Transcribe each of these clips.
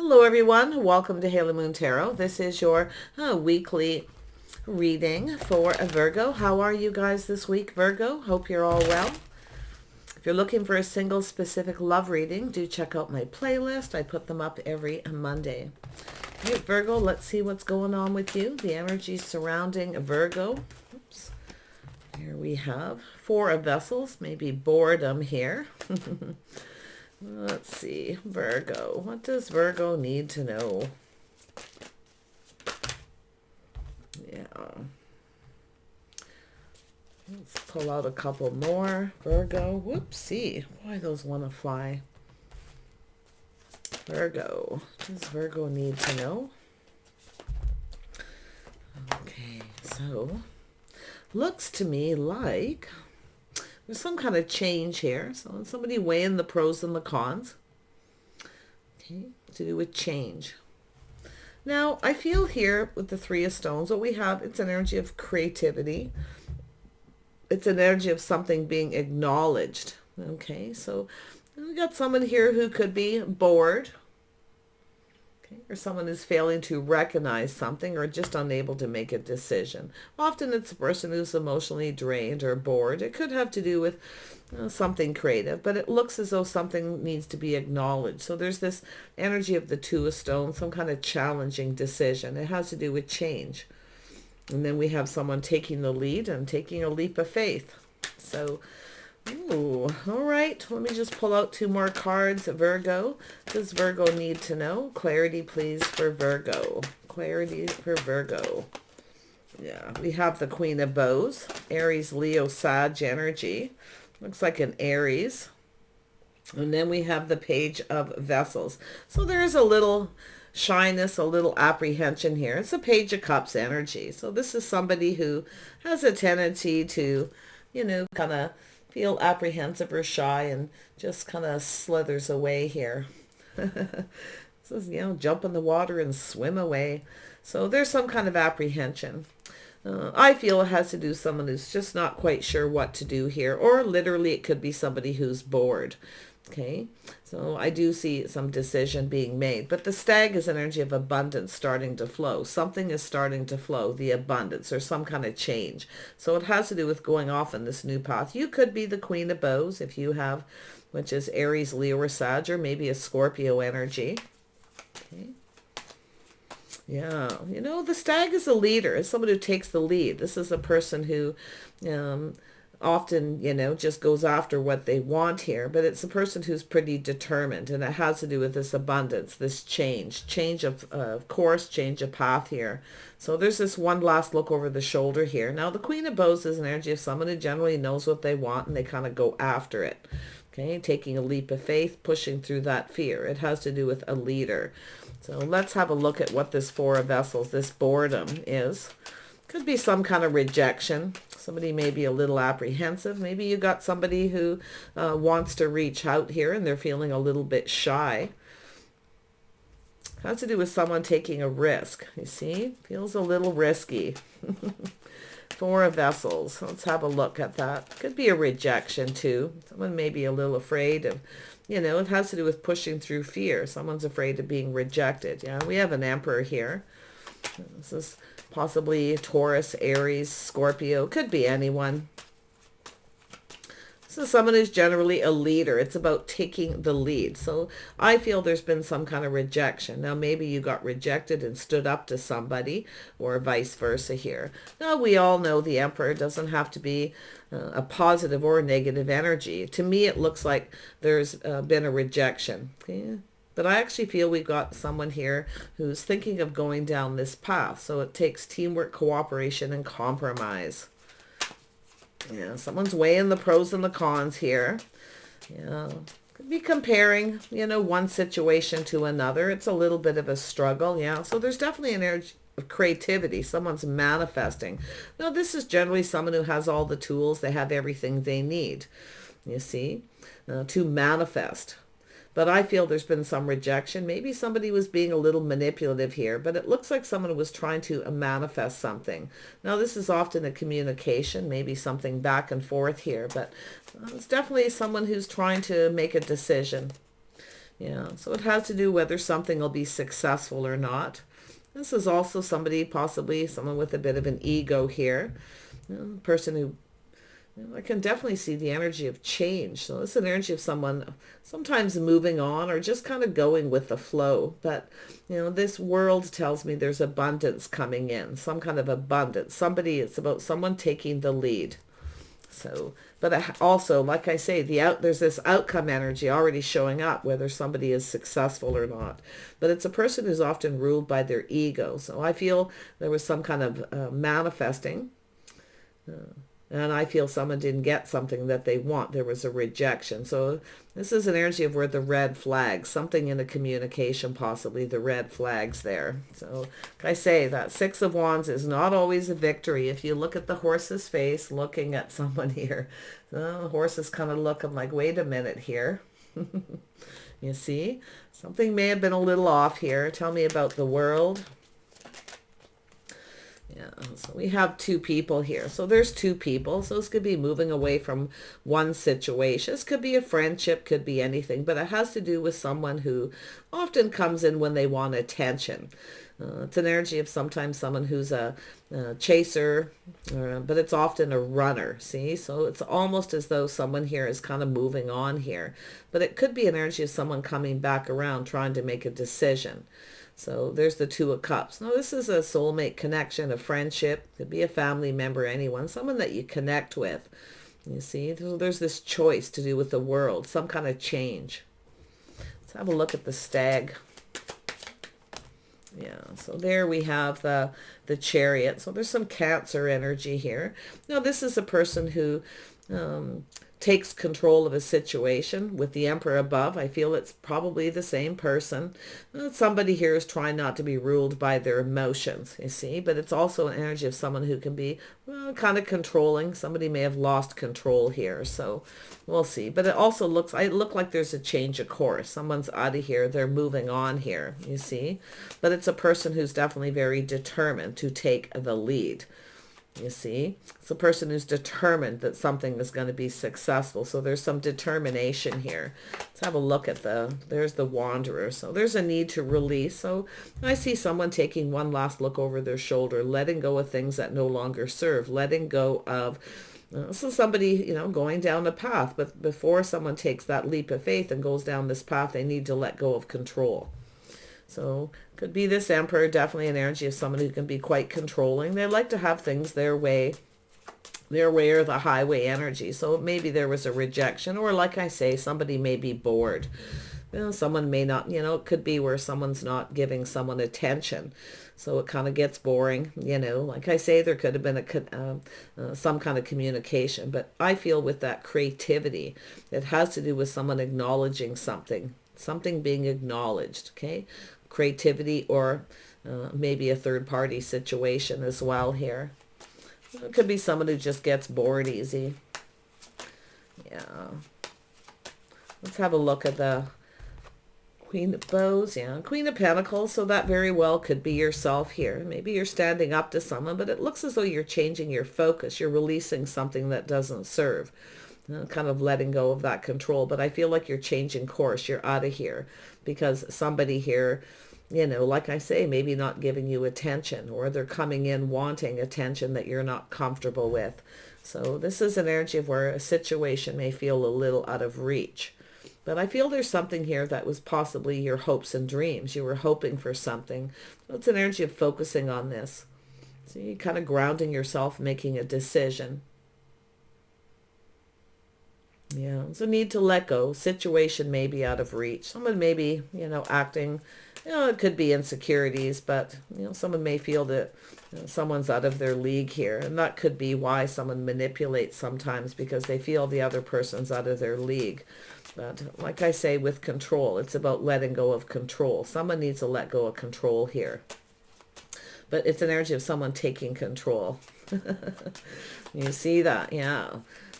Hello everyone, welcome to Haley Moon Tarot. This is your weekly reading for a Virgo. How are you guys this week, Virgo? Hope you're all well. If you're looking for a single specific love reading, do check out my playlist. I put them up every Monday. All right, Virgo, let's see what's going on with you. The energy surrounding Virgo. Oops. Here we have Four of Vessels, maybe boredom here. Let's see, Virgo. What does Virgo need to know? Yeah. Let's pull out a couple more. Virgo. Whoopsie. Boy, those want to fly. Virgo. What does Virgo need to know? Okay, so looks to me like there's some kind of change here. So somebody weighing the pros and the cons. Okay, to do with change. Now, I feel here with the Three of Stones, what we have, it's an energy of creativity. It's an energy of something being acknowledged. Okay, so we got someone here who could be bored. Okay, or someone who's failing to recognize something or just unable to make a decision. Often it's a person who's emotionally drained or bored. It could have to do with something creative, but it looks as though something needs to be acknowledged. So there's this energy of the Two of Stones, some kind of challenging decision. It has to do with change. And then we have someone taking the lead and taking a leap of faith. So, ooh, all right. Let me just pull out two more cards. Virgo. Does Virgo need to know? Clarity, please, for Virgo. Clarity for Virgo. Yeah, we have the Queen of Bows. Aries, Leo, Sag energy. Looks like an Aries. And then we have the Page of Vessels. So there's a little shyness, a little apprehension here. It's a Page of Cups energy. So this is somebody who has a tendency to, kind of feel apprehensive or shy and just kind of slithers away here. Says, jump in the water and swim away. So there's some kind of apprehension. I feel it has to do with someone who's just not quite sure what to do here, or literally it could be somebody who's bored. Okay, so I do see some decision being made, but the Stag is energy of abundance starting to flow. Something is starting to flow, the abundance or some kind of change. So it has to do with going off on this new path. You could be the Queen of Bows if you have, which is Aries, Leo, or Sag, or maybe a Scorpio energy. Okay. Yeah, the Stag is a leader. It's someone who takes the lead. This is a person who often, just goes after what they want here, but it's a person who's pretty determined, and it has to do with this abundance, this change of course, change of path here. So there's this one last look over the shoulder here. Now, the Queen of Bows is an energy of someone who generally knows what they want, and they kind of go after it. Okay, taking a leap of faith, pushing through that fear. It has to do with a leader. So let's have a look at what this Four of Vessels, this boredom is. Could be some kind of rejection. Somebody may be a little apprehensive. Maybe you got somebody who wants to reach out here and they're feeling a little bit shy. Has to do with someone taking a risk. You see? Feels a little risky. Four of Vessels. Let's have a look at that. Could be a rejection too. Someone may be a little afraid of, it has to do with pushing through fear. Someone's afraid of being rejected. Yeah, we have an Emperor here. This is possibly Taurus, Aries, Scorpio. Could be anyone. This is someone who's generally a leader. It's about taking the lead. So I feel there's been some kind of rejection. Now, maybe you got rejected and stood up to somebody, or vice versa here. Now, we all know the Emperor doesn't have to be a positive or a negative energy. To me, it looks like there's been a rejection. Okay? But I actually feel we've got someone here who's thinking of going down this path. So it takes teamwork, cooperation, and compromise. Yeah, someone's weighing the pros and the cons here. Yeah, could be comparing, one situation to another. It's a little bit of a struggle. Yeah, so there's definitely an energy of creativity. Someone's manifesting. Now, this is generally someone who has all the tools. They have everything they need, you see, to manifest. But I feel there's been some rejection. Maybe somebody was being a little manipulative here, but it looks like someone was trying to manifest something. Now, this is often a communication, maybe something back and forth here, but it's definitely someone who's trying to make a decision. Yeah, so it has to do whether something will be successful or not. This is also somebody, possibly someone with a bit of an ego here. Person who, I can definitely see the energy of change. So it's an energy of someone sometimes moving on or just kind of going with the flow. But, this world tells me there's abundance coming in, some kind of abundance. It's about someone taking the lead. So, but also, like I say, there's this outcome energy already showing up, whether somebody is successful or not. But it's a person who's often ruled by their ego. So I feel there was some kind of manifesting. And I feel someone didn't get something that they want. There was a rejection. So this is an energy of where the red flags, something in a communication, possibly the red flags there. So like I say, that Six of Wands is not always a victory. If you look at the horse's face, looking at someone here, the horse is kind of looking like, wait a minute here. You see, something may have been a little off here. Tell me about the World. Yeah, so we have two people here. So there's two people. So this could be moving away from one situation. This could be a friendship, could be anything, but it has to do with someone who often comes in when they want attention. It's an energy of sometimes someone who's a chaser, but it's often a runner, see? So it's almost as though someone here is kind of moving on here. But it could be an energy of someone coming back around, trying to make a decision. So there's the Two of Cups. Now this is a soulmate connection, a friendship. Could be a family member, anyone, someone that you connect with. You see, there's this choice to do with the World, some kind of change. Let's have a look at the Stag. Yeah, so there we have the Chariot. So there's some Cancer energy here. Now this is a person who takes control of a situation. With the Emperor above, I feel it's probably the same person. Somebody here is trying not to be ruled by their emotions, you see, but it's also an energy of someone who can be kind of controlling. Somebody may have lost control here, so we'll see. But it also looks like there's a change of course. Someone's out of here, they're moving on here, you see, but it's a person who's definitely very determined to take the lead. You see, it's a person who's determined that something is going to be successful. So there's some determination here. Let's have a look at there's the Wanderer. So there's a need to release. So I see someone taking one last look over their shoulder, letting go of things that no longer serve, letting go of, so somebody, going down a path. But before someone takes that leap of faith and goes down this path, they need to let go of control. So could be this Emperor, definitely an energy of someone who can be quite controlling. They like to have things their way or the highway energy. So maybe there was a rejection, or like I say, somebody may be bored. Someone may not, it could be where someone's not giving someone attention. So it kind of gets boring, like I say, there could have been some kind of communication. But I feel with that creativity, it has to do with someone acknowledging something being acknowledged, okay? Creativity, or maybe a third-party situation as well here. It could be someone who just gets bored easy. Yeah. Let's have a look at the Queen of Bows. Yeah, Queen of Pentacles. So that very well could be yourself here. Maybe you're standing up to someone, but it looks as though you're changing your focus. You're releasing something that doesn't serve. Kind of letting go of that control. But I feel like you're changing course. You're out of here because somebody here, like I say, maybe not giving you attention, or they're coming in wanting attention that you're not comfortable with. So this is an energy of where a situation may feel a little out of reach. But I feel there's something here that was possibly your hopes and dreams. You were hoping for something. So it's an energy of focusing on this. So you're kind of grounding yourself, making a decision. Yeah, so need to let go. Situation may be out of reach. Someone may be, acting, it could be insecurities, but, someone may feel that someone's out of their league here. And that could be why someone manipulates sometimes, because they feel the other person's out of their league. But like I say, with control, it's about letting go of control. Someone needs to let go of control here. But it's an energy of someone taking control. You see that? Yeah.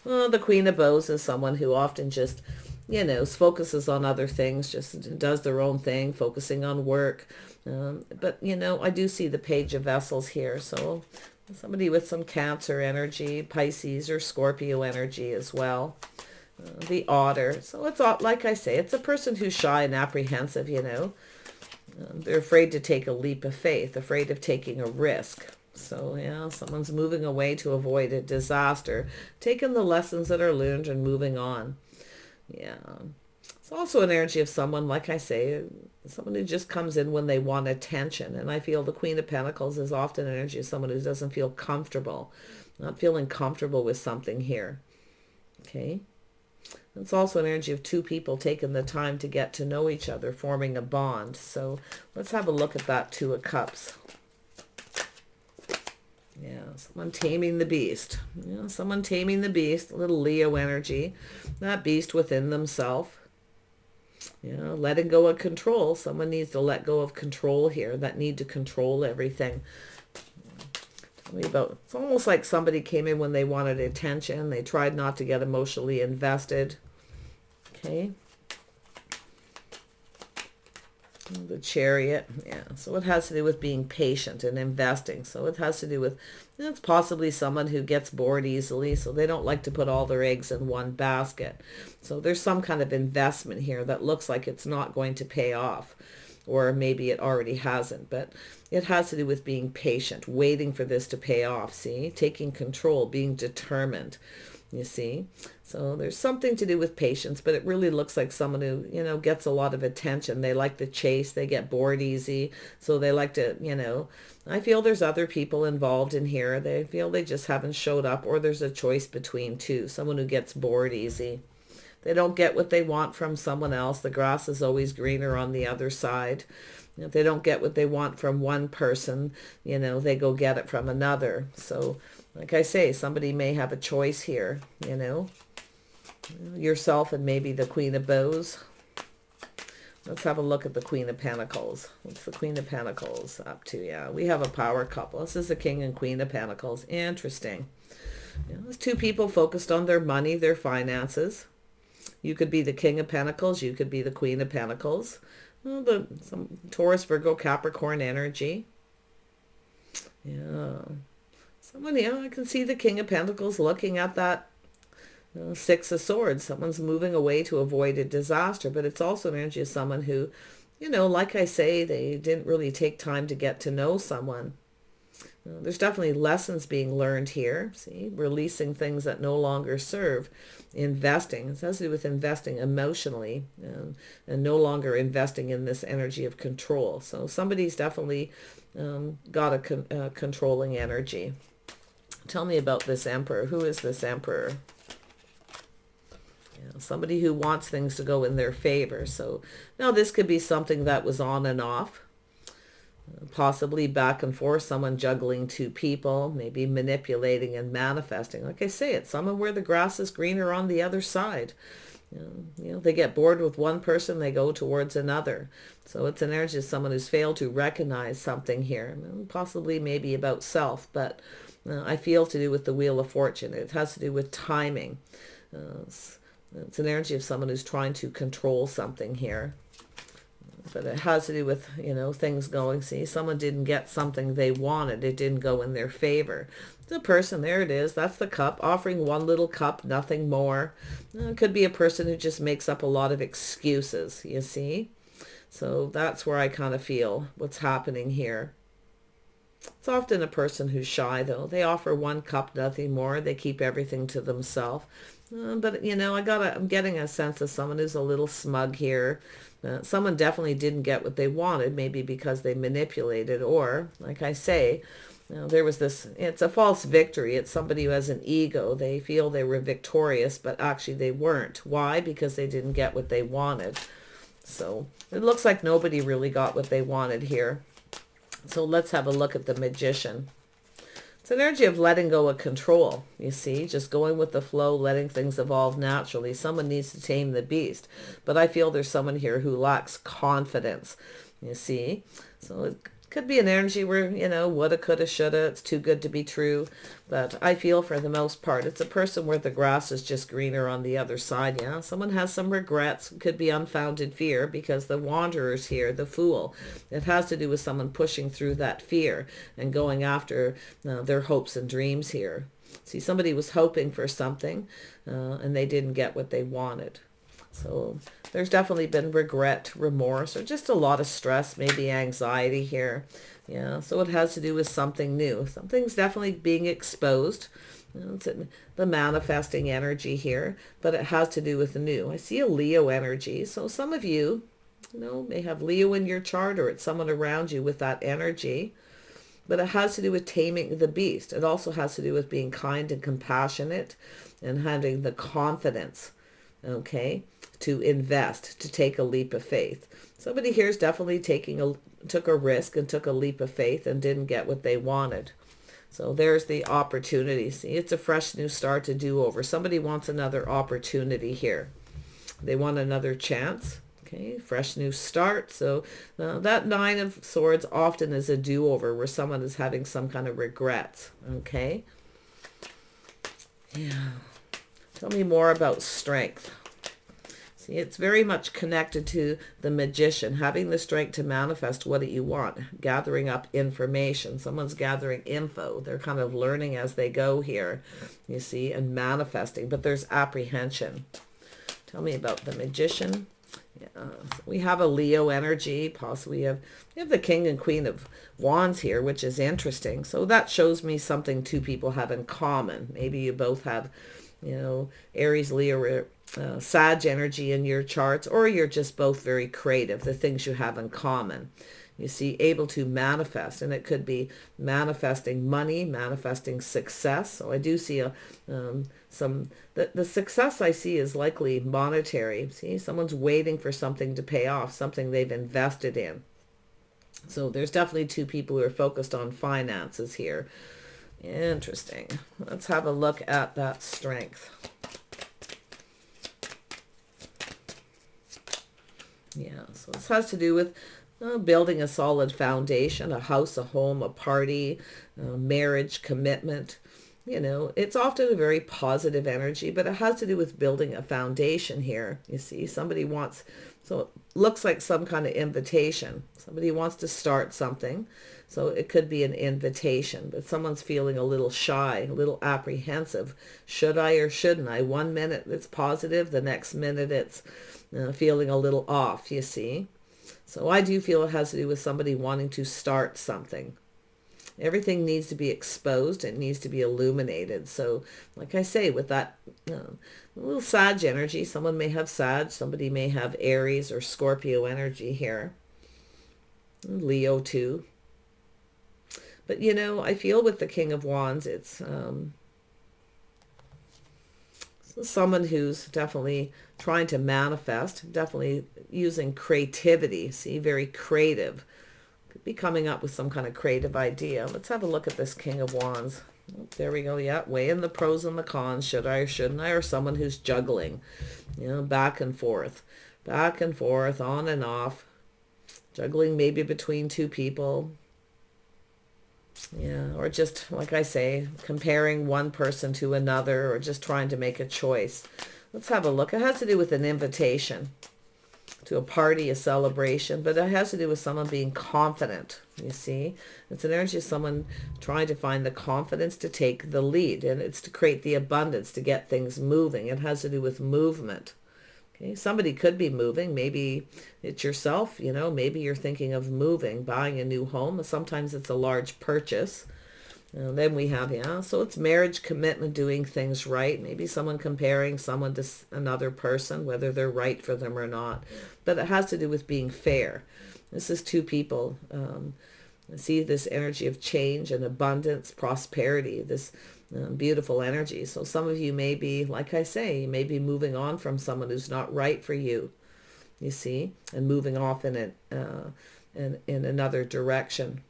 Well, the Queen of Bows is someone who often just, focuses on other things, just does their own thing, focusing on work. But, I do see the Page of Vessels here. So somebody with some Cancer energy, Pisces or Scorpio energy as well. The otter. So it's like I say, it's a person who's shy and apprehensive, you know. They're afraid to take a leap of faith, afraid of taking a risk. So, yeah, someone's moving away to avoid a disaster, taking the lessons that are learned and moving on. Yeah. It's also an energy of someone, like I say, someone who just comes in when they want attention. And I feel the Queen of Pentacles is often an energy of someone who doesn't feel comfortable, not feeling comfortable with something here. Okay. It's also an energy of two people taking the time to get to know each other, forming a bond. So let's have a look at that Two of Cups. Yeah, someone taming the beast. Yeah, someone taming the beast, a little Leo energy. That beast within themselves. Yeah, letting go of control. Someone needs to let go of control here, that need to control everything. It's almost like somebody came in when they wanted attention. They tried not to get emotionally invested. Okay. The Chariot. Yeah. So it has to do with being patient and investing. So it has to do with, it's possibly someone who gets bored easily. So they don't like to put all their eggs in one basket. So there's some kind of investment here that looks like it's not going to pay off. Or maybe it already hasn't, but it has to do with being patient, waiting for this to pay off, see? Taking control, being determined, you see? So there's something to do with patience, but it really looks like someone who, you know, gets a lot of attention. They like to chase, they get bored easy, so they like to, you know, I feel there's other people involved in here. They feel they just haven't showed up, or there's a choice between two, someone who gets bored easy. They don't get what they want from someone else. The grass is always greener on the other side. If they don't get what they want from one person, you know, they go get it from another. So, like I say, somebody may have a choice here, you know. Yourself and maybe the Queen of Bows. Let's have a look at the Queen of Pentacles. What's the Queen of Pentacles up to? Yeah, we have a power couple. This is the King and Queen of Pentacles. Interesting. You know, there's two people focused on their money, their finances. You could be the King of Pentacles. You could be the Queen of Pentacles. Well, some Taurus, Virgo, Capricorn energy. Yeah. Someone, yeah, I can see the King of Pentacles looking at that Six of Swords. Someone's moving away to avoid a disaster, but it's also an energy of someone who, you know, like I say, they didn't really take time to get to know someone. There's definitely lessons being learned here. See, releasing things that no longer serve. Investing. It has to do with investing emotionally and no longer investing in this energy of control. So somebody's definitely got a controlling energy. Tell me about this Emperor. Who is this Emperor? Somebody who wants things to go in their favor. So now this could be something that was on and off. Possibly back and forth, someone juggling two people, maybe manipulating and manifesting. Like I say, it's someone where the grass is greener on the other side. You know, they get bored with one person, they go towards another. So it's an energy of someone who's failed to recognize something here. Possibly maybe about self, but I feel to do with the Wheel of Fortune. It has to do with timing. It's an energy of someone who's trying to control something here. But it has to do with, you know, things going. See, someone didn't get something they wanted. It didn't go in their favor. The person, there it is. That's the cup, offering one little cup, nothing more. It could be a person who just makes up a lot of excuses, you see. So that's where I kind of feel what's happening here. It's often a person who's shy, though. They offer one cup, nothing more. They keep everything to themselves. But, you know, I'm getting a sense of someone who's a little smug here. Someone definitely didn't get what they wanted, maybe because they manipulated, or, like I say, you know, there was this, it's a false victory. It's somebody who has an ego. They feel they were victorious, but actually they weren't. Why? Because they didn't get what they wanted. So it looks like nobody really got what they wanted here. So let's have a look at the Magician. It's an energy of letting go of control, you see, just going with the flow, letting things evolve naturally. Someone needs to tame the beast, but I feel there's someone here who lacks confidence, you see. So it could be an energy where, you know, woulda, coulda, shoulda, it's too good to be true. But I feel for the most part, it's a person where the grass is just greener on the other side. Yeah, someone has some regrets. Could be unfounded fear, because the Wanderer's here, the Fool. It has to do with someone pushing through that fear and going after their hopes and dreams here. See, somebody was hoping for something and they didn't get what they wanted. So there's definitely been regret, remorse, or just a lot of stress, maybe anxiety here. Yeah, so it has to do with something new. Something's definitely being exposed. It's the manifesting energy here, but it has to do with the new. I see a Leo energy. So some of you, may have Leo in your chart, or it's someone around you with that energy. But it has to do with taming the beast. It also has to do with being kind and compassionate and having the confidence, okay, to invest, to take a leap of faith. Somebody here is definitely took a risk and took a leap of faith and didn't get what they wanted. So there's the opportunity. See, it's a fresh new start, to do over. Somebody wants another opportunity here. They want another chance. Okay, fresh new start. So that Nine of Swords often is a do-over where someone is having some kind of regrets. Okay. Yeah. Tell me more about strength. See, it's very much connected to the Magician, having the strength to manifest what you want, gathering up information. Someone's gathering info. They're kind of learning as they go here, you see, and manifesting. But there's apprehension. Tell me about the Magician. Yeah, so we have a Leo energy. Possibly we have the King and Queen of Wands here, which is interesting. So that shows me something two people have in common. Maybe you both have, Aries, Leo, Sag energy in your charts, or you're just both very creative, the things you have in common. You see, able to manifest, and it could be manifesting money, manifesting success. So I do see the success I see is likely monetary. See, someone's waiting for something to pay off, something they've invested in. So there's definitely two people who are focused on finances here. Interesting. Let's have a look at that strength. Yeah, so this has to do with building a solid foundation, a house, a home, a party, marriage, commitment. It's often a very positive energy, but it has to do with building a foundation here. You see, somebody wants, so it looks like some kind of invitation. Somebody wants to start something. So it could be an invitation, but someone's feeling a little shy, a little apprehensive. Should I or shouldn't I? 1 minute it's positive, the next minute it's feeling a little off, you see. So I do feel it has to do with somebody wanting to start something. Everything needs to be exposed. It needs to be illuminated. So like I say, with that little Sag energy, someone may have Sag, somebody may have Aries or Scorpio energy here. Leo too. But I feel with the King of Wands, it's someone who's definitely trying to manifest, definitely using creativity. See, very creative. Could be coming up with some kind of creative idea. Let's have a look at this King of Wands. Oh, there we go. Yeah, weighing the pros and the cons. Should I or shouldn't I? Or someone who's juggling, back and forth, on and off. Juggling maybe between two people. Yeah, or just, like I say, comparing one person to another, or just trying to make a choice. Let's have a look. It has to do with an invitation to a party, a celebration, but it has to do with someone being confident, you see. It's an energy of someone trying to find the confidence to take the lead, and it's to create the abundance, to get things moving. It has to do with movement. Okay, somebody could be moving. Maybe it's yourself, maybe you're thinking of moving, buying a new home. Sometimes it's a large purchase. Then we have, so it's marriage, commitment, doing things right. Maybe someone comparing someone to another person, whether they're right for them or not. But it has to do with being fair. This is two people. I see this energy of change and abundance, prosperity, this beautiful energy. So some of you may be, like I say, you may be moving on from someone who's not right for you, you see, and moving off in another direction.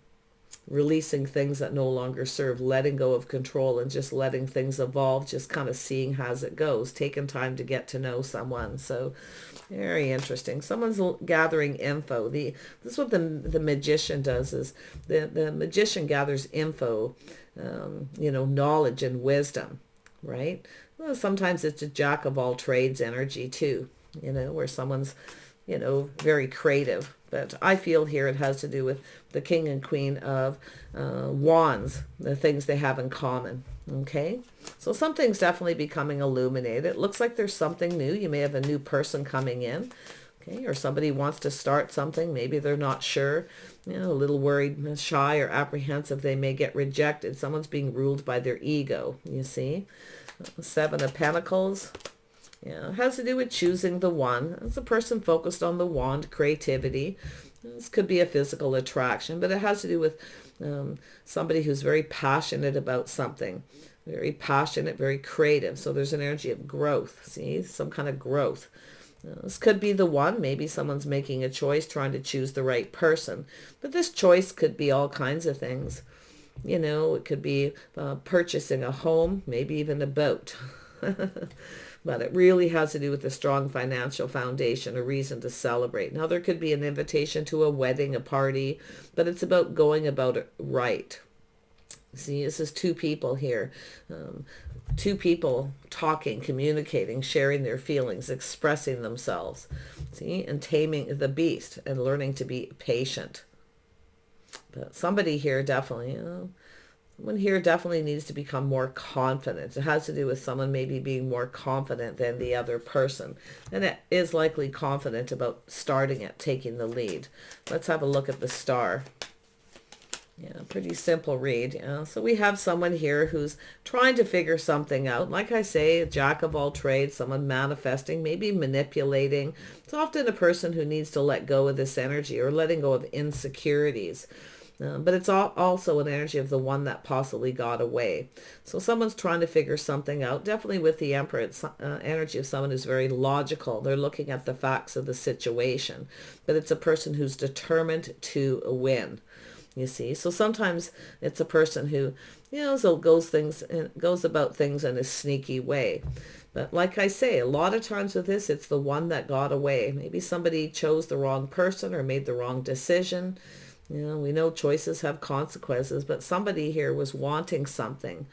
Releasing things that no longer serve, letting go of control and just letting things evolve, just kind of seeing as it goes, taking time to get to know someone. So very interesting. Someone's gathering info. This is what the Magician does, is the Magician gathers info, knowledge and wisdom, right? Well, sometimes it's a jack of all trades energy too, where someone's very creative. But I feel here it has to do with the King and Queen of Wands, the things they have in common. Okay, so something's definitely becoming illuminated. It looks like there's something new. You may have a new person coming in. Okay, or somebody wants to start something. Maybe they're not sure, a little worried, shy, or apprehensive they may get rejected. Someone's being ruled by their ego, you see. Seven of Pentacles. Yeah, it has to do with choosing the one. It's a person focused on the wand, creativity. This could be a physical attraction, but it has to do with somebody who's very passionate about something. Very passionate, very creative. So there's an energy of growth, see, some kind of growth. This could be the one. Maybe someone's making a choice, trying to choose the right person. But this choice could be all kinds of things. It could be purchasing a home, maybe even a boat. But it really has to do with a strong financial foundation, a reason to celebrate. Now, there could be an invitation to a wedding, a party, but it's about going about it right. See, this is two people here. Two people talking, communicating, sharing their feelings, expressing themselves. See, and taming the beast and learning to be patient. But somebody here definitely, someone here definitely needs to become more confident. It has to do with someone maybe being more confident than the other person. And it is likely confident about starting it, taking the lead. Let's have a look at the star. Yeah, pretty simple read. So we have someone here who's trying to figure something out. Like I say, a jack of all trades, someone manifesting, maybe manipulating. It's often a person who needs to let go of this energy or letting go of insecurities. But it's also an energy of the one that possibly got away. So someone's trying to figure something out. Definitely with the Emperor, it's energy of someone who's very logical. They're looking at the facts of the situation. But it's a person who's determined to win. You see, so sometimes it's a person who, goes about things in a sneaky way. But like I say, a lot of times with this, it's the one that got away. Maybe somebody chose the wrong person or made the wrong decision. We know choices have consequences, but somebody here was wanting something.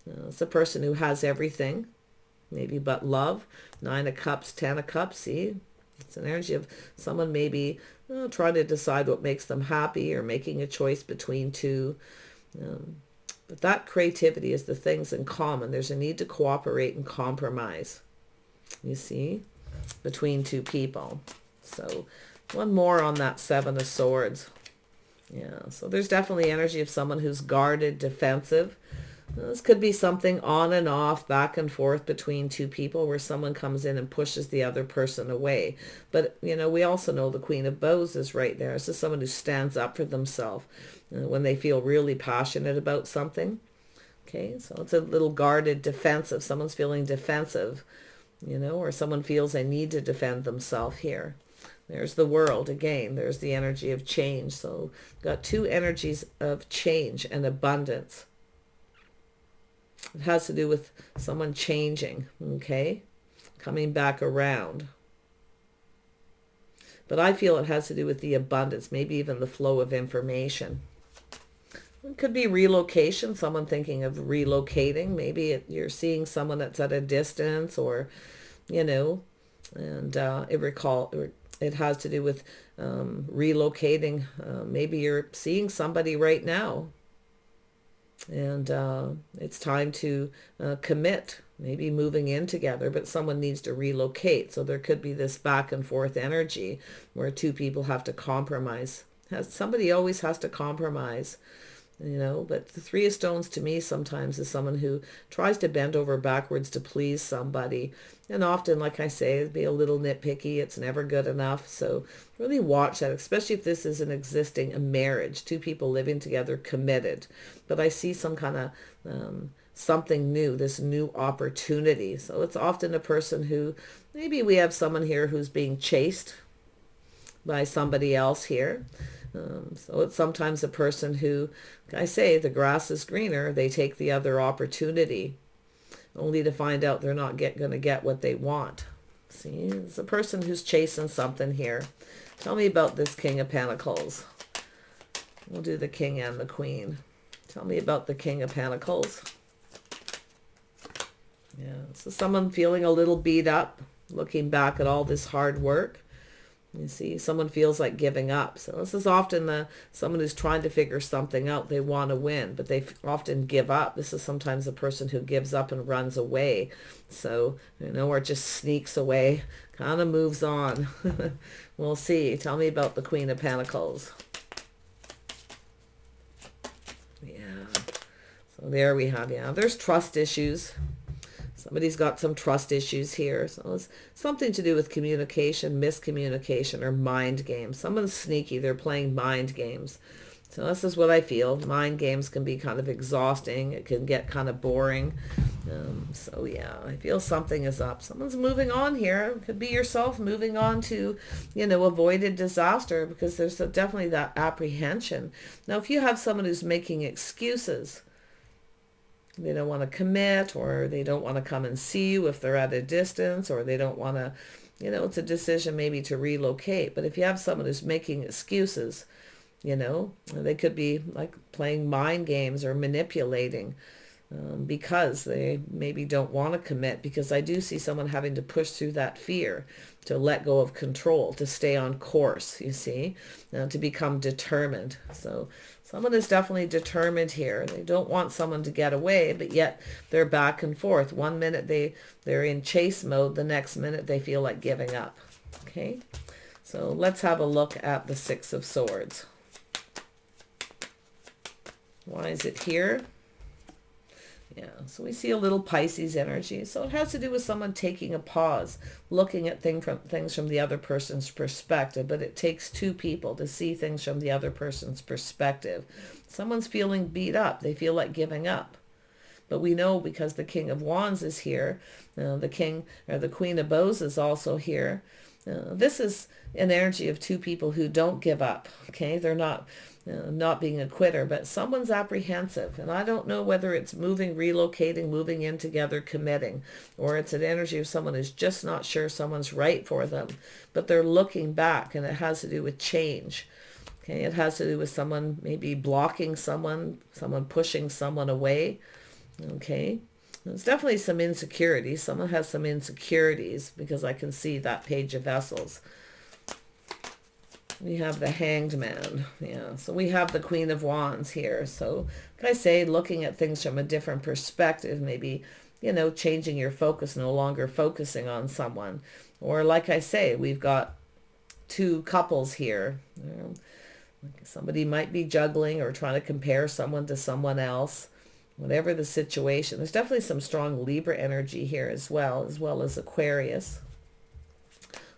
It's a person who has everything, maybe but love. 9 of Cups, 10 of Cups, see? It's an energy of someone maybe trying to decide what makes them happy or making a choice between two. But that creativity is the things in common. There's a need to cooperate and compromise, you see, between two people. So one more on that 7 of Swords. Yeah, so there's definitely energy of someone who's guarded, defensive. This could be something on and off, back and forth between two people where someone comes in and pushes the other person away. But, we also know the Queen of Bows is right there. This is someone who stands up for themselves when they feel really passionate about something. Okay, so it's a little guarded, defensive. Someone's feeling defensive, or someone feels they need to defend themselves here. There's the World again. There's the energy of change. So got two energies of change and abundance. It has to do with someone changing, okay? Coming back around. But I feel it has to do with the abundance, maybe even the flow of information. It could be relocation, someone thinking of relocating. Maybe you're seeing someone that's at a distance or, and it has to do with relocating. Maybe you're seeing somebody right now. And it's time to commit, maybe moving in together, but someone needs to relocate. So there could be this back and forth energy where two people have to compromise. Somebody always has to compromise, but the 3 of Stones to me sometimes is someone who tries to bend over backwards to please somebody. And often, like I say, be a little nitpicky. It's never good enough. So really watch that, especially if this is an existing marriage, 2 people living together, committed. But I see some kind of something new, this new opportunity. So it's often a person who, maybe we have someone here who's being chased by somebody else here. So it's sometimes a person who, I say, the grass is greener. They take the other opportunity only to find out they're not going to get what they want. See, it's a person who's chasing something here. Tell me about this King of Pentacles. We'll do the King and the Queen. Tell me about the King of Pentacles. Yeah, so someone feeling a little beat up, looking back at all this hard work. You see, someone feels like giving up. So this is often someone who's trying to figure something out. They want to win, but they often give up. This is sometimes a person who gives up and runs away. So, or just sneaks away, kind of moves on. We'll see. Tell me about the Queen of Pentacles. Yeah. So there we have, there's trust issues. Somebody's got some trust issues here. So it's something to do with communication, miscommunication, or mind games. Someone's sneaky. They're playing mind games. So this is what I feel. Mind games can be kind of exhausting. It can get kind of boring. So yeah, I feel something is up. Someone's moving on here. It could be yourself moving on to, avoided disaster, because there's definitely that apprehension. Now, if you have someone who's making excuses, they don't want to commit, or they don't want to come and see you if they're at a distance, or they don't want to, it's a decision maybe to relocate. But if you have someone who's making excuses, they could be like playing mind games or manipulating because they maybe don't want to commit, because I do see someone having to push through that fear, to let go of control, to stay on course, you see, to become determined. So someone is definitely determined here. They don't want someone to get away, but yet they're back and forth. One minute they're in chase mode, the next minute they feel like giving up. Okay, so let's have a look at the Six of Swords. Why is it here? Yeah, so we see a little Pisces energy. So it has to do with someone taking a pause, looking at things from the other person's perspective. But it takes two people to see things from the other person's perspective. Someone's feeling beat up. They feel like giving up. But we know, because the King of Wands is here, the Queen of Bows is also here. This is an energy of two people who don't give up. Okay, they're not being a quitter, but someone's apprehensive. And I don't know whether it's moving, relocating, moving in together, committing, or it's an energy of someone who's just not sure someone's right for them, but they're looking back, and it has to do with change. Okay, it has to do with someone maybe blocking someone pushing someone away. Okay, there's definitely some insecurity. Someone has some insecurities, because I can see that Page of Vessels. We have the Hanged Man. Yeah, so we have the Queen of Wands here. So, like I say, looking at things from a different perspective, maybe, changing your focus, no longer focusing on someone. Or like I say, we've got two couples here. Somebody might be juggling or trying to compare someone to someone else. Whatever the situation. There's definitely some strong Libra energy here as well as Aquarius.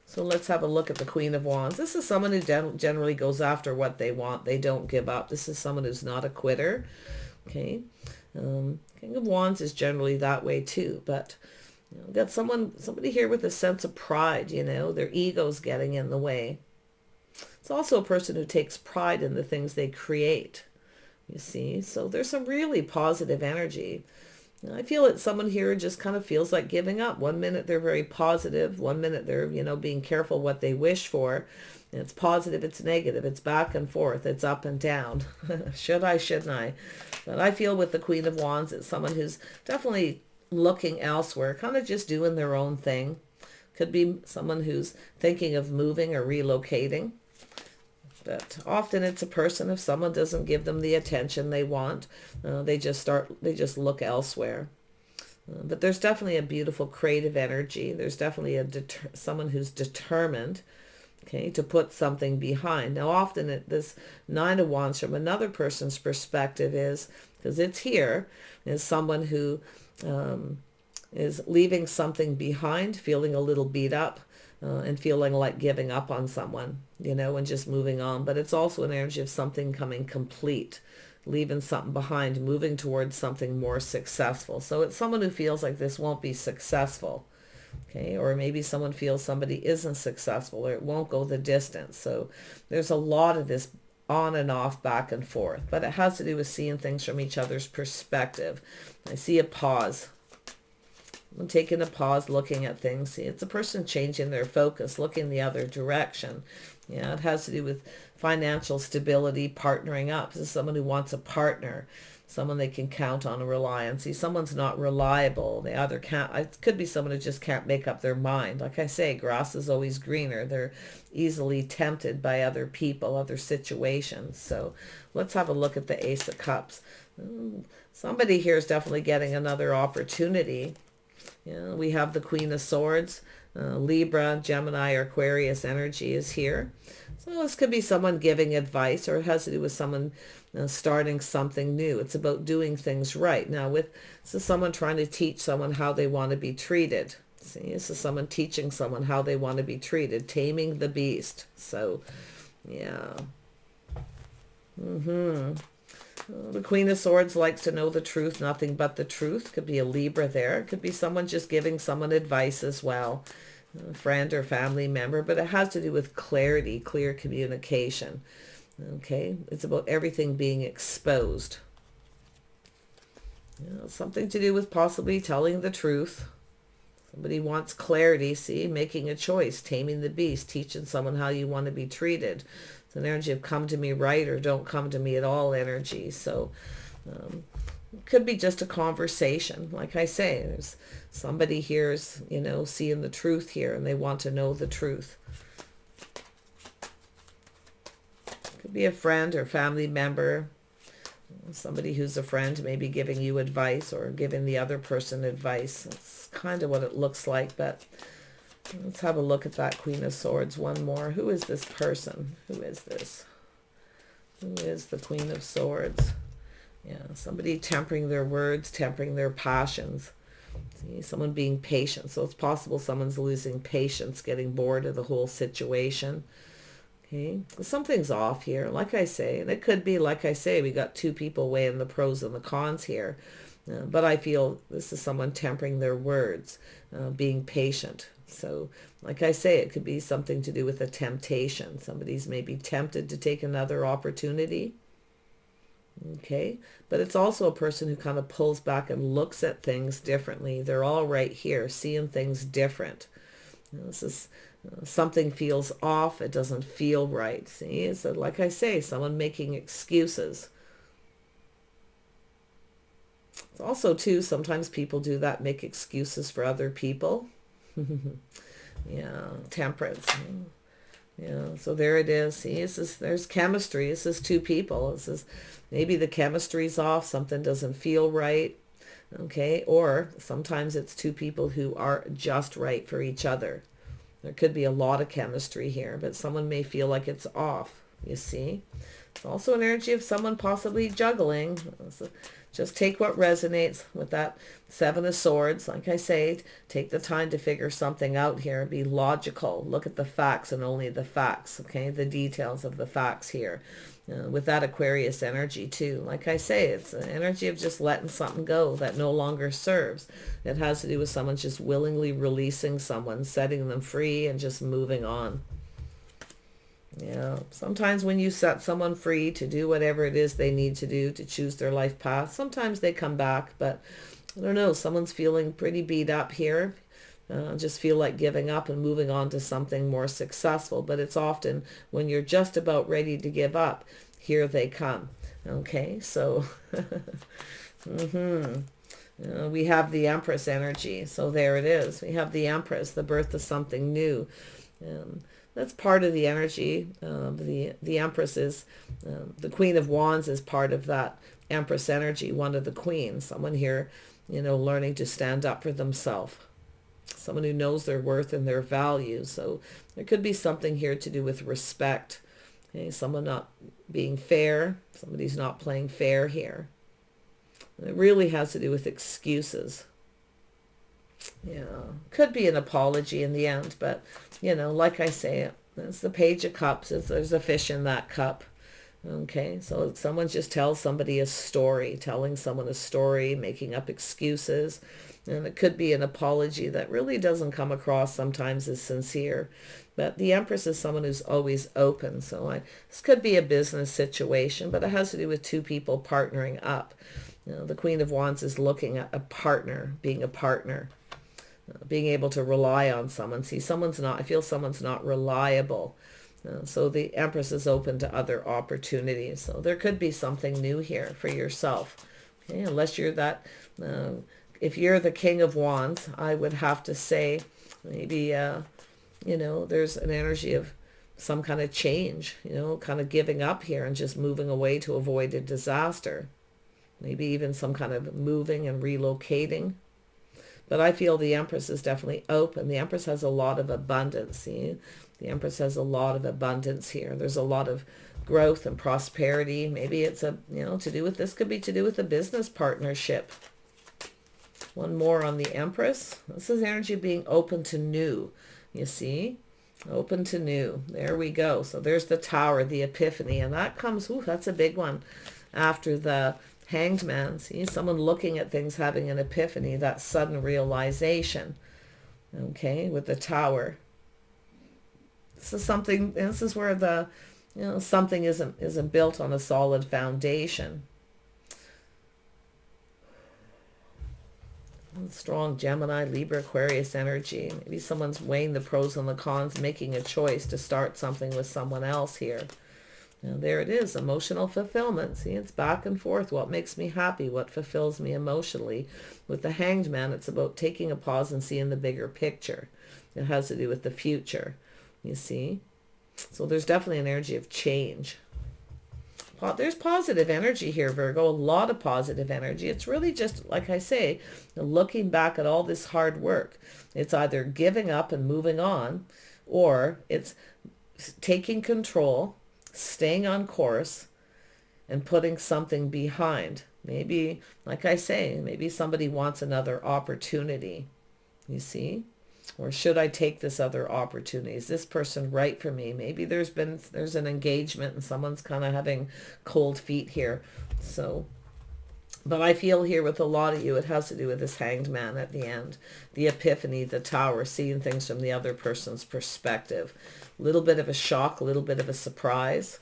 So let's have a look at the Queen of Wands. This is someone who generally goes after what they want. They don't give up. This is someone who's not a quitter. Okay. King of Wands is generally that way too. But we've got somebody here with a sense of pride, their ego's getting in the way. It's also a person who takes pride in the things they create, you see. So there's some really positive energy. I feel that someone here just kind of feels like giving up. One minute they're very positive. One minute they're, being careful what they wish for. And it's positive, it's negative, it's back and forth, it's up and down. Should I, shouldn't I? But I feel with the Queen of Wands, it's someone who's definitely looking elsewhere, kind of just doing their own thing. Could be someone who's thinking of moving or relocating. But often it's a person, if someone doesn't give them the attention they want, they just look elsewhere. But there's definitely a beautiful creative energy. There's definitely someone who's determined, okay, to put something behind. Now often this Nine of Wands from another person's perspective is, because it's here, is someone who is leaving something behind, feeling a little beat up, and feeling like giving up on someone, and just moving on. But it's also an energy of something coming complete, leaving something behind, moving towards something more successful. So it's someone who feels like this won't be successful, okay? Or maybe someone feels somebody isn't successful, or it won't go the distance. So there's a lot of this on and off, back and forth, but it has to do with seeing things from each other's perspective. I see a pause. I'm taking a pause, looking at things. See, it's a person changing their focus, looking the other direction. Yeah, it has to do with financial stability, partnering up. This is someone who wants a partner, someone they can count on and rely on. See, someone's not reliable. They either can't, it could be someone who just can't make up their mind. Like I say, grass is always greener. They're easily tempted by other people, other situations. So let's have a look at the Ace of Cups. Somebody here is definitely getting another opportunity. Yeah, we have the Queen of Swords. Libra, Gemini, or Aquarius energy is here. So this could be someone giving advice, or it has to do with someone starting something new. It's about doing things right. Now, this is someone trying to teach someone how they want to be treated. See, this is someone teaching someone how they want to be treated, taming the beast. So, yeah. The Queen of Swords likes to know the truth, nothing but the truth. Could be a Libra there. It could be someone just giving someone advice as well, a friend or family member, but it has to do with clarity, clear communication. Okay, it's about everything being exposed. Something to do with possibly telling the truth. Somebody wants clarity, see, making a choice, taming the beast, teaching someone how you want to be treated. It's an energy of come to me right or don't come to me at all energy. So it could be just a conversation. Like I say, there's somebody here's, seeing the truth here and they want to know the truth. Could be a friend or family member. Somebody who's a friend maybe giving you advice or giving the other person advice. That's kind of what it looks like, but let's have a look at that Queen of Swords one more. Who is this person? Who is this? Who is the Queen of Swords? Yeah, somebody tempering their words, tempering their passions. See, someone being patient. So it's possible someone's losing patience, getting bored of the whole situation. Okay, something's off here, like I say. And it could be, like I say, we got two people weighing the pros and the cons here. But I feel this is someone tempering their words, being patient. So, like I say, it could be something to do with a temptation. Somebody's maybe tempted to take another opportunity. Okay, but it's also a person who kind of pulls back and looks at things differently. They're all right here, seeing things different. This is something feels off. It doesn't feel right. See, it's like I say, someone making excuses. It's also, too, sometimes people do that, make excuses for other people. Yeah, temperance. Yeah, so there it is. See, there's chemistry. This is two people. This is maybe the chemistry's off. Something doesn't feel right. Okay, or sometimes it's two people who are just right for each other. There could be a lot of chemistry here, but someone may feel like it's off, you see. It's also an energy of someone possibly juggling. So just take what resonates with that Seven of Swords. Like I say, take the time to figure something out here. Be logical. Look at the facts and only the facts, okay? The details of the facts here. With that Aquarius energy too. Like I say, it's an energy of just letting something go that no longer serves. It has to do with someone just willingly releasing someone, setting them free and just moving on. Yeah, sometimes when you set someone free to do whatever it is they need to do to choose their life path, sometimes they come back, but I don't know, someone's feeling pretty beat up here. Just feel like giving up and moving on to something more successful. But it's often when you're just about ready to give up, here they come. Okay, so we have the Empress energy. So there it is. We have the Empress, the birth of something new. That's part of the energy. The Empress is, the Queen of Wands is part of that Empress energy, one of the queens. Someone here, learning to stand up for themselves. Someone who knows their worth and their value. So there could be something here to do with respect. Okay, someone not being fair. Somebody's not playing fair here. And it really has to do with excuses. Yeah, could be an apology in the end, but like I say, it's the Page of Cups. There's a fish in that cup. Okay, so someone just tells somebody a story, telling someone a story, making up excuses. And it could be an apology that really doesn't come across sometimes as sincere. But the Empress is someone who's always open. So this could be a business situation, but it has to do with two people partnering up. The Queen of Wands is looking at a partner, being a partner. Being able to rely on someone. See, I feel someone's not reliable. So the Empress is open to other opportunities. So there could be something new here for yourself. Okay, unless you're that, if you're the King of Wands, I would have to say maybe, you know, there's an energy of some kind of change, you know, kind of giving up here and just moving away to avoid a disaster. Maybe even some kind of moving and relocating. But I feel the Empress is definitely open. The Empress has a lot of abundance. See? The Empress has a lot of abundance here. There's a lot of growth and prosperity. Maybe it's a, you know, to do with, this could be to do with a business partnership. One more on the Empress. This is energy of being open to new. You see? Open to new. There we go. So there's the Tower, the Epiphany. And that comes, ooh, that's a big one. After the Hanged Man. See, someone looking at things, having an epiphany, that sudden realization. Okay, with the Tower. This is something, this is where the, you know, something isn't built on a solid foundation. Strong Gemini, Libra, Aquarius energy. Maybe someone's weighing the pros and the cons, making a choice to start something with someone else here. Now there it is, emotional fulfillment. See, it's back and forth. What makes me happy? What fulfills me emotionally? With the Hanged Man, it's about taking a pause and seeing the bigger picture. It has to do with the future, you see. So there's definitely an energy of change. There's positive energy here, Virgo, a lot of positive energy. It's really just, like I say, looking back at all this hard work. It's either giving up and moving on, or it's taking control, staying on course, and putting something behind. Maybe, like I say, maybe somebody wants another opportunity, you see? Or should I take this other opportunity? Is this person right for me? Maybe there's an engagement and someone's kind of having cold feet here. So, but I feel here with a lot of you, it has to do with this Hanged Man at the end. The Epiphany, the Tower, seeing things from the other person's perspective. A little bit of a shock, a little bit of a surprise.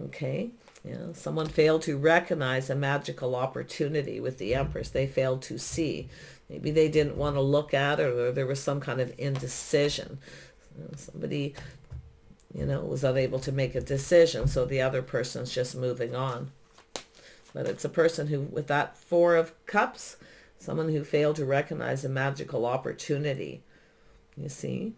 Okay. Yeah. Someone failed to recognize a magical opportunity with the Empress. They failed to see. Maybe they didn't want to look at it, or there was some kind of indecision. Somebody, you know, was unable to make a decision, so the other person's just moving on. But it's a person who, with that Four of Cups, someone who failed to recognize a magical opportunity. You see?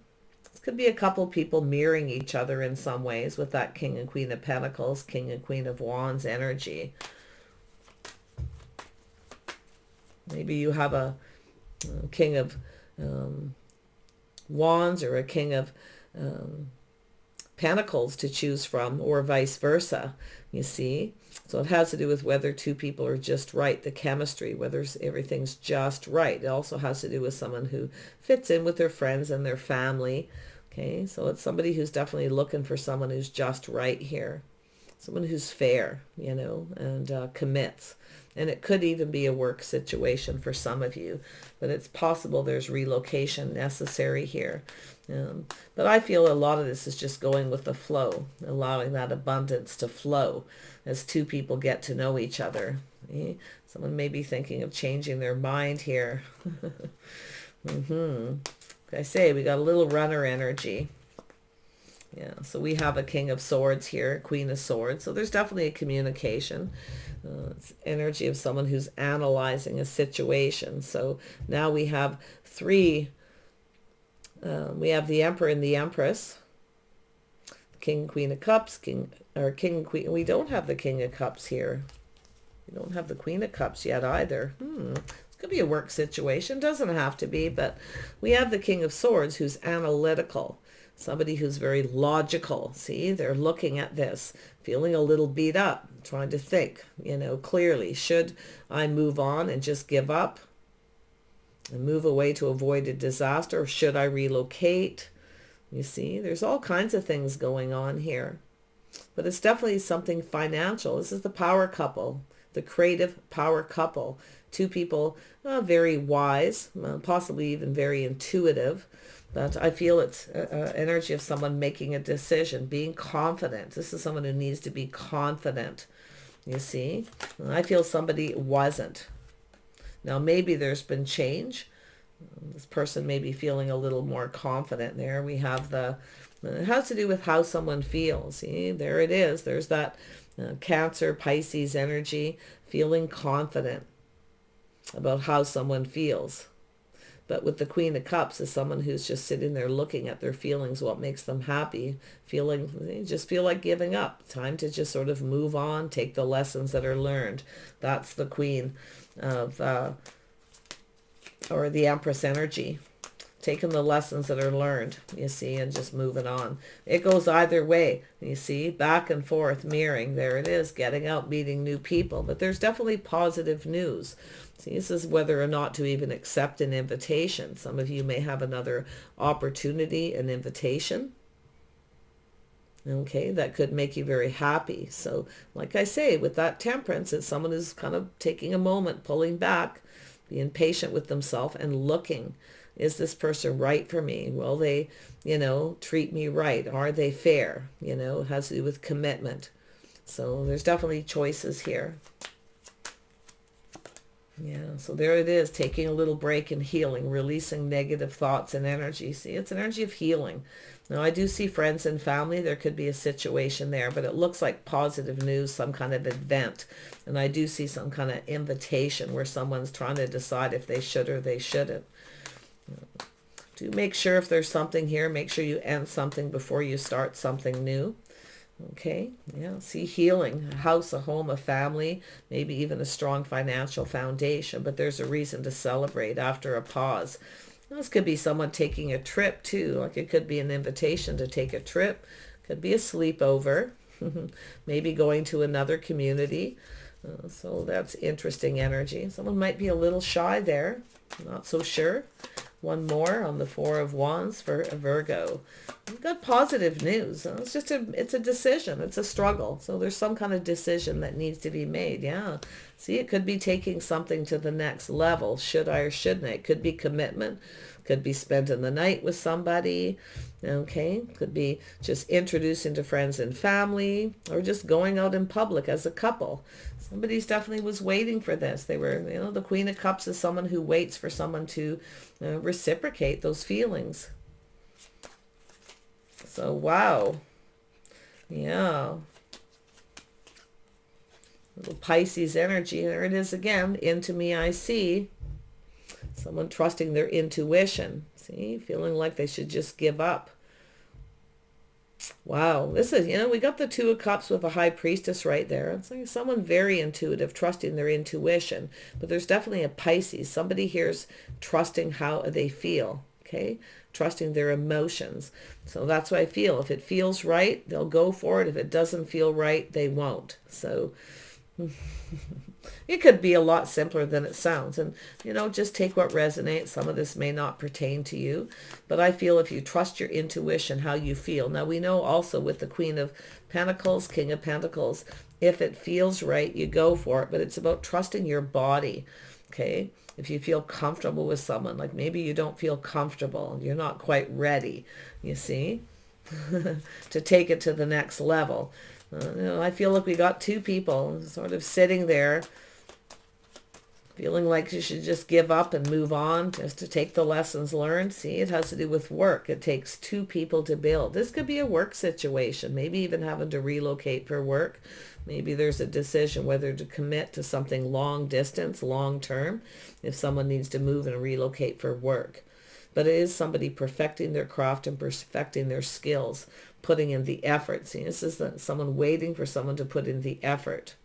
This could be a couple people mirroring each other in some ways with that King and Queen of Pentacles, King and Queen of Wands energy. Maybe you have a King of Wands or a King of Pentacles to choose from, or vice versa, you see. So it has to do with whether two people are just right, the chemistry, whether everything's just right. It also has to do with someone who fits in with their friends and their family. Okay, so it's somebody who's definitely looking for someone who's just right here. Someone who's fair, you know, and commits. And it could even be a work situation for some of you, but it's possible there's relocation necessary here. But I feel a lot of this is just going with the flow, allowing that abundance to flow as two people get to know each other. Someone may be thinking of changing their mind here. Like I say, we got a little runner energy. Yeah, so we have a King of Swords here, Queen of Swords. So there's definitely a communication. It's energy of someone who's analyzing a situation. So now we have three. We have the Emperor and the Empress. King and Queen of Cups. King and Queen. We don't have the King of Cups here. We don't have the Queen of Cups yet either. This could be a work situation. Doesn't have to be, but we have the King of Swords who's analytical. Somebody who's very logical. See, they're looking at this, feeling a little beat up, trying to think, you know, clearly. Should I move on and just give up and move away to avoid a disaster? Or should I relocate? You see, there's all kinds of things going on here. But it's definitely something financial. This is the power couple, the creative power couple. Two people, very wise, possibly even very intuitive. But I feel it's energy of someone making a decision, being confident. This is someone who needs to be confident, you see. And I feel somebody wasn't. Now, maybe there's been change. This person may be feeling a little more confident there. We have the It has to do with how someone feels. See, there it is. There's that Cancer, Pisces energy, feeling confident about how someone feels. But with the Queen of Cups is someone who's just sitting there looking at their feelings, what makes them happy, feeling, they just feel like giving up. Time to just sort of move on, take the lessons that are learned. That's the Queen of, or the Empress energy. Taking the lessons that are learned, you see, and just moving on. It goes either way, you see, back and forth, mirroring. There it is, getting out, meeting new people. But there's definitely positive news. See, this is whether or not to even accept an invitation. Some of you may have another opportunity, an invitation. Okay, that could make you very happy. So, like I say, with that Temperance, it's someone who's kind of taking a moment, pulling back, being patient with themselves and looking. Is this person right for me? Will they, treat me right? Are they fair? It has to do with commitment. So there's definitely choices here. Yeah, so there it is, taking a little break and healing, releasing negative thoughts and energy. See, it's an energy of healing. Now, I do see friends and family. There could be a situation there, but it looks like positive news, some kind of event. And I do see some kind of invitation where someone's trying to decide if they should or they shouldn't. Do make sure if there's something here, make sure you end something before you start something new. Okay, yeah, see, healing, a house, a home, a family, maybe even a strong financial foundation, but there's a reason to celebrate after a pause. This could be someone taking a trip too, like it could be an invitation to take a trip, could be a sleepover, maybe going to another community. So that's interesting energy. Someone might be a little shy there, not so sure. One more on the Four of Wands for a Virgo. We've got positive news. It's just it's a decision. It's a struggle. So there's some kind of decision that needs to be made. Yeah. See, it could be taking something to the next level. Should I or shouldn't I? It could be commitment. Could be spending the night with somebody. Okay. Could be just introducing to friends and family, or just going out in public as a couple. Somebody's definitely was waiting for this. They were, the Queen of Cups is someone who waits for someone to reciprocate those feelings. So, wow. Yeah. Little Pisces energy. There it is again. Into me I see. Someone trusting their intuition. See, feeling like they should just give up. Wow, this is, we got the Two of Cups with a High Priestess right there. It's like someone very intuitive, trusting their intuition. But there's definitely a Pisces. Somebody here's trusting how they feel, okay? Trusting their emotions. So that's what I feel. If it feels right, they'll go for it. If it doesn't feel right, they won't. So it could be a lot simpler than it sounds. And, just take what resonates. Some of this may not pertain to you. But I feel if you trust your intuition, how you feel. Now, we know also with the Queen of Pentacles, King of Pentacles, if it feels right, you go for it. But it's about trusting your body, okay? If you feel comfortable with someone, like maybe you don't feel comfortable, you're not quite ready, you see, to take it to the next level. I feel like we got two people sort of sitting there feeling like you should just give up and move on, just to take the lessons learned. See, it has to do with work. It takes two people to build. This could be a work situation, maybe even having to relocate for work. Maybe there's a decision whether to commit to something long distance, long term, if someone needs to move and relocate for work. But it is somebody perfecting their craft and perfecting their skills, putting in the effort. See, this is someone waiting for someone to put in the effort.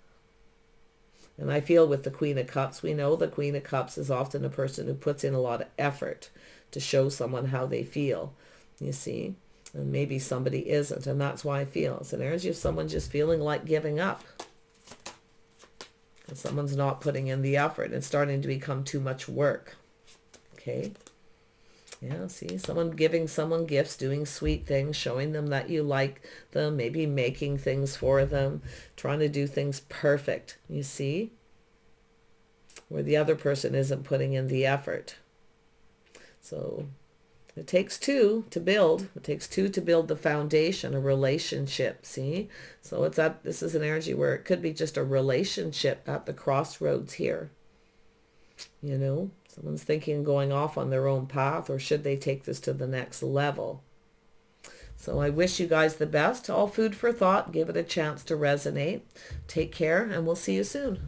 And I feel with the Queen of Cups, we know the Queen of Cups is often a person who puts in a lot of effort to show someone how they feel, you see. And maybe somebody isn't, and that's why I feel it's an energy of someone just feeling like giving up. And someone's not putting in the effort. It's starting to become too much work. Okay. Yeah, see, someone giving someone gifts, doing sweet things, showing them that you like them, maybe making things for them, trying to do things perfect, you see, where the other person isn't putting in the effort. So it takes two to build. It takes two to build the foundation, a relationship, see? So this is an energy where it could be just a relationship at the crossroads here, Someone's thinking going off on their own path, or should they take this to the next level? So I wish you guys the best. All food for thought. Give it a chance to resonate. Take care, and we'll see you soon.